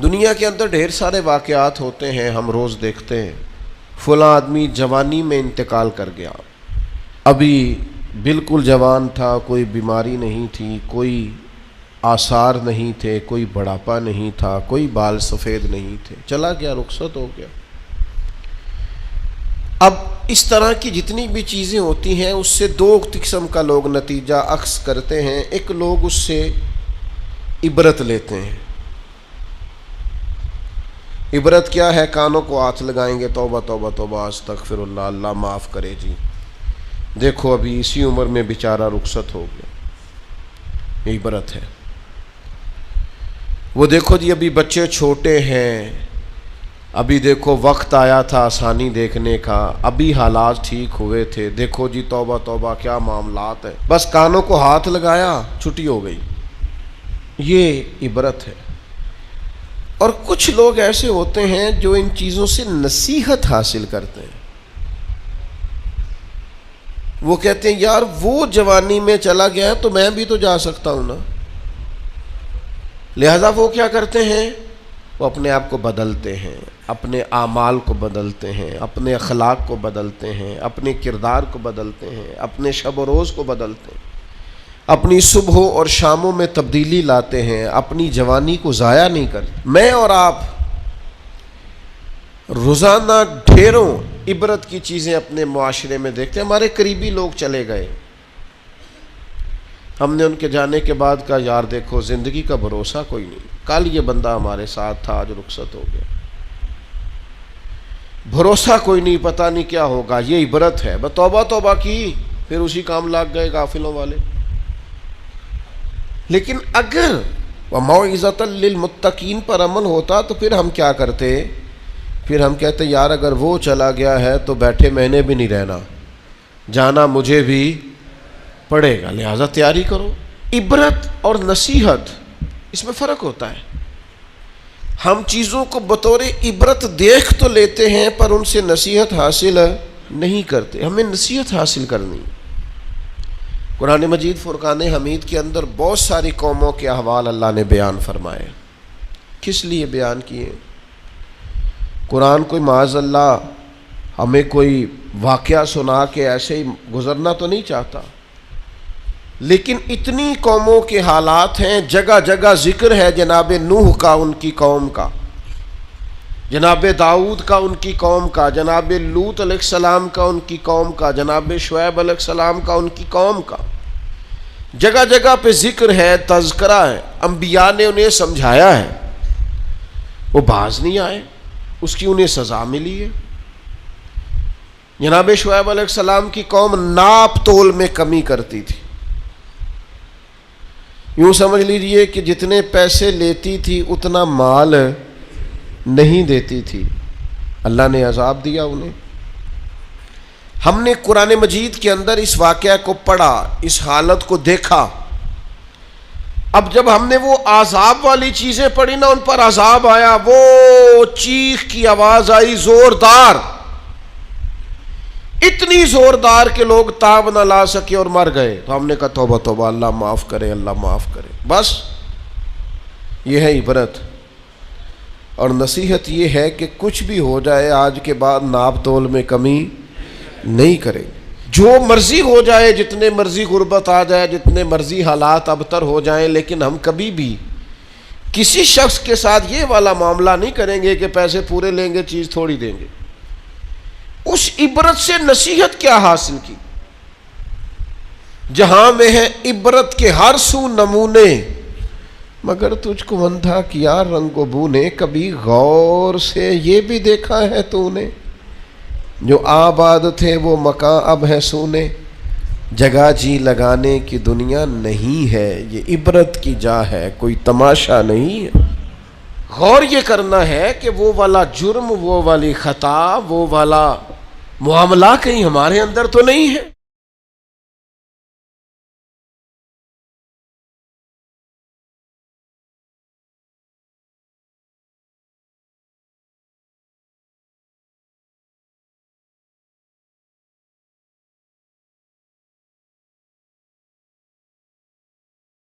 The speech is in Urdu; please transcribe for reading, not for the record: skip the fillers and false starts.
دنیا کے اندر ڈھیر سارے واقعات ہوتے ہیں، ہم روز دیکھتے ہیں فلاں آدمی جوانی میں انتقال کر گیا، ابھی بالکل جوان تھا، کوئی بیماری نہیں تھی، کوئی آثار نہیں تھے، کوئی بڑھاپا نہیں تھا، کوئی بال سفید نہیں تھے، چلا گیا، رخصت ہو گیا۔ اب اس طرح کی جتنی بھی چیزیں ہوتی ہیں اس سے دو قسم کا لوگ نتیجہ اخذ کرتے ہیں۔ ایک لوگ اس سے عبرت لیتے ہیں۔ عبرت کیا ہے؟ کانوں کو ہاتھ لگائیں گے، توبہ توبہ توبہ استغفر اللہ، اللہ معاف کرے جی، دیکھو ابھی اسی عمر میں بیچارہ رخصت ہو گیا، یہ عبرت ہے۔ وہ دیکھو جی ابھی بچے چھوٹے ہیں، ابھی دیکھو وقت آیا تھا آسانی دیکھنے کا، ابھی حالات ٹھیک ہوئے تھے، دیکھو جی توبہ توبہ کیا معاملات ہیں، بس کانوں کو ہاتھ لگایا، چھٹی ہو گئی، یہ عبرت ہے۔ اور کچھ لوگ ایسے ہوتے ہیں جو ان چیزوں سے نصیحت حاصل کرتے ہیں۔ وہ کہتے ہیں یار وہ جوانی میں چلا گیا ہے تو میں بھی تو جا سکتا ہوں نا، لہذا وہ کیا کرتے ہیں؟ وہ اپنے آپ کو بدلتے ہیں، اپنے اعمال کو بدلتے ہیں، اپنے اخلاق کو بدلتے ہیں، اپنے کردار کو بدلتے ہیں، اپنے شب و روز کو بدلتے ہیں، اپنی صبحوں اور شاموں میں تبدیلی لاتے ہیں، اپنی جوانی کو ضائع نہیں کرتے۔ میں اور آپ روزانہ ڈھیروں عبرت کی چیزیں اپنے معاشرے میں دیکھتے ہیں۔ ہمارے قریبی لوگ چلے گئے، ہم نے ان کے جانے کے بعد کہا یار دیکھو زندگی کا بھروسہ کوئی نہیں، کل یہ بندہ ہمارے ساتھ تھا، آج رخصت ہو گیا، بھروسہ کوئی نہیں، پتہ نہیں کیا ہوگا۔ یہ عبرت ہے۔ توبہ توبہ کی، پھر اسی کام لگ گئے غافلوں والے۔ لیکن اگر وَمَوْعِظَةً لِّلْمُتَّقِينَ پر عمل ہوتا تو پھر ہم کیا کرتے؟ پھر ہم کہتے یار اگر وہ چلا گیا ہے تو بیٹھے میں نے بھی نہیں رہنا، جانا مجھے بھی پڑے گا، لہذا تیاری کرو۔ عبرت اور نصیحت اس میں فرق ہوتا ہے۔ ہم چیزوں کو بطور عبرت دیکھ تو لیتے ہیں پر ان سے نصیحت حاصل نہیں کرتے۔ ہمیں نصیحت حاصل کرنی۔ قرآن مجید فرقان حمید کے اندر بہت ساری قوموں کے احوال اللہ نے بیان فرمائے۔ کس لیے بیان کیے؟ قرآن کوئی معاذ اللہ ہمیں کوئی واقعہ سنا کے ایسے ہی گزرنا تو نہیں چاہتا، لیکن اتنی قوموں کے حالات ہیں، جگہ جگہ ذکر ہے جناب نوح کا، ان کی قوم کا، جناب داؤد کا، ان کی قوم کا، جناب لوط علیہ السلام کا، ان کی قوم کا، جناب شعیب علیہ السلام کا، ان کی قوم کا۔ جگہ جگہ پہ ذکر ہے، تذکرہ ہے، انبیاء نے انہیں سمجھایا ہے، وہ باز نہیں آئے، اس کی انہیں سزا ملی ہے۔ جناب شعیب علیہ السلام کی قوم ناپ تول میں کمی کرتی تھی، یوں سمجھ لیجئے کہ جتنے پیسے لیتی تھی اتنا مال نہیں دیتی تھی، اللہ نے عذاب دیا انہیں۔ ہم نے قرآن مجید کے اندر اس واقعہ کو پڑھا، اس حالت کو دیکھا۔ اب جب ہم نے وہ عذاب والی چیزیں پڑھی نا، ان پر عذاب آیا، وہ چیخ کی آواز آئی زوردار، اتنی زوردار کہ لوگ تاب نہ لا سکے اور مر گئے۔ تو ہم نے کہا توبہ توبہ، اللہ معاف کرے، اللہ معاف کرے۔ بس یہ ہے عبرت اور نصیحت، یہ ہے کہ کچھ بھی ہو جائے آج کے بعد ناپ تول میں کمی نہیں کریں، جو مرضی ہو جائے، جتنے مرضی غربت آ جائے، جتنے مرضی حالات ابتر ہو جائیں، لیکن ہم کبھی بھی کسی شخص کے ساتھ یہ والا معاملہ نہیں کریں گے کہ پیسے پورے لیں گے چیز تھوڑی دیں گے۔ اس عبرت سے نصیحت کیا حاصل کی؟ جہاں میں ہے عبرت کے ہر سو نمونے، مگر تجھ کو اندھا کیا رنگ و بو نے، کبھی غور سے یہ بھی دیکھا ہے تو نے، جو آباد تھے وہ مکان اب ہے سونے، جگہ جی لگانے کی دنیا نہیں ہے، یہ عبرت کی جا ہے، کوئی تماشا نہیں ہے۔ غور یہ کرنا ہے کہ وہ والا جرم، وہ والی خطا، وہ والا معاملہ کہیں ہمارے اندر تو نہیں ہے۔